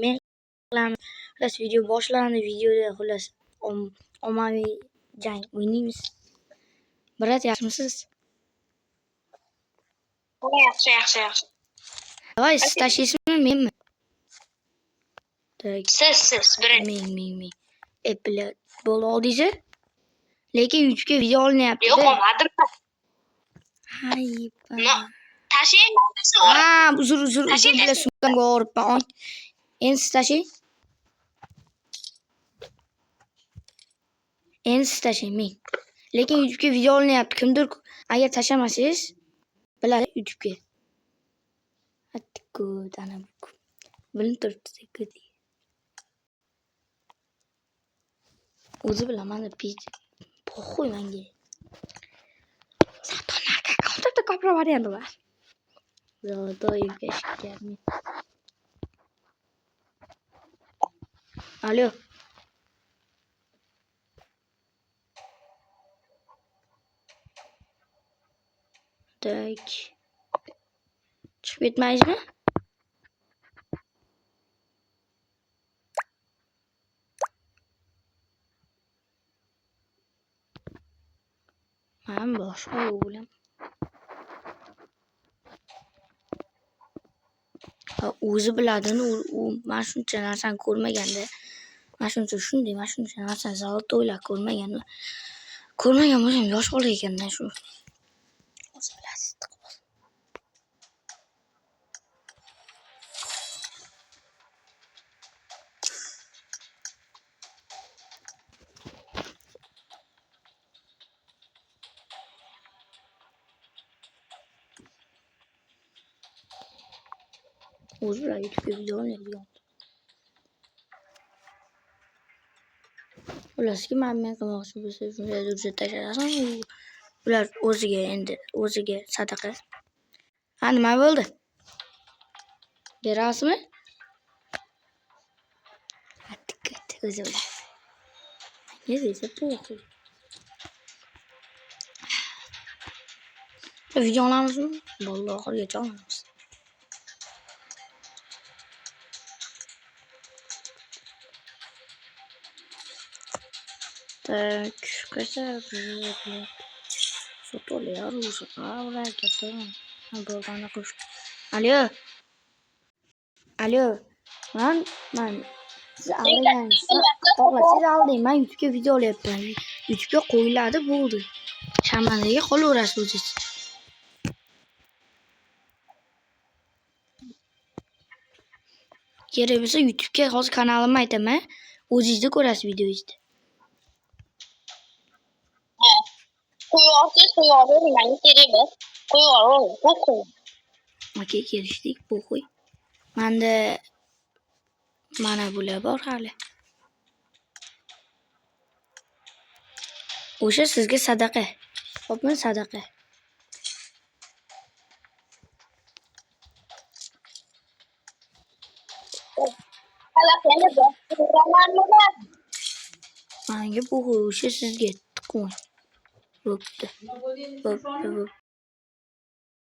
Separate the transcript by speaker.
Speaker 1: men qilaman. Xullas video boshlandi. Videoda xullas ommaviy jang o'ynaymiz. Brat, yaxshimisiz?
Speaker 2: Yaxshi.
Speaker 1: Voy, siz tashlaysizmi, menmi?
Speaker 2: Siz, birinchi.
Speaker 1: Men. Apple bo'l oldingiz. Lekin YouTube'ga video olinyapti.
Speaker 2: Yo'q, olmadim.
Speaker 1: Hayba.
Speaker 2: Tashing.
Speaker 1: Uzr bilan sumkamga olibman. Endi siz tashing. Men. Lekin YouTube'ga video olinyapti. Kimdir agar tashlamasangiz biladi YouTube'ga. Hattiku ana bu. Bilinib turibdi. O'zi bilaman deb pokhoy menga. Satonlarga kontakta kopra varianti bor. Doimga ishlayapman. Alo. Tak. Chiqib ketmaysizmi? Men boshqa o'g'lim. O'zi biladini, u men shuncha narsani ko'rmaganda. Men shunday narsani zavod o'ylab ko'rmagan bo'lsam yosh bola ekanda shu. O'zi bilasiz. O'zi bilan YouTube'ga video olyapman. Ularga men qilmoqchi bo'lsa shunday hujjat tashlasan, ular o'ziga sadaqa. Nima bo'ldi? Berasizmi? Hattikat o'zi bilan. Nega to'g'ri? Video olamizmi? Vallahi oxirigacha olamiz. Так, кайсар. Сотоли оружие. Кетем. Bo'lgani qush. Alo. Men siz aldingiz. Siz alding. Men YouTube'ga video olyapman. YouTube'ga qo'yiladi, bo'ldi. Shamanaga qolaverasiz o'zingiz. Kerak bo'lsa YouTube'ga hozir kanalimni aytaman. O'zingizni ko'rasiz videoyingizni.
Speaker 2: Qo'yavering, menga kerak emas. Qo'yavering.
Speaker 1: Okey, kelishdik, bu qo'y. Menda mana bular bor hali. O'sha sizga sadaqa. Xo'pmi, sadaqa. Menga bu o'sha sizga tiqmang. Bo'pti.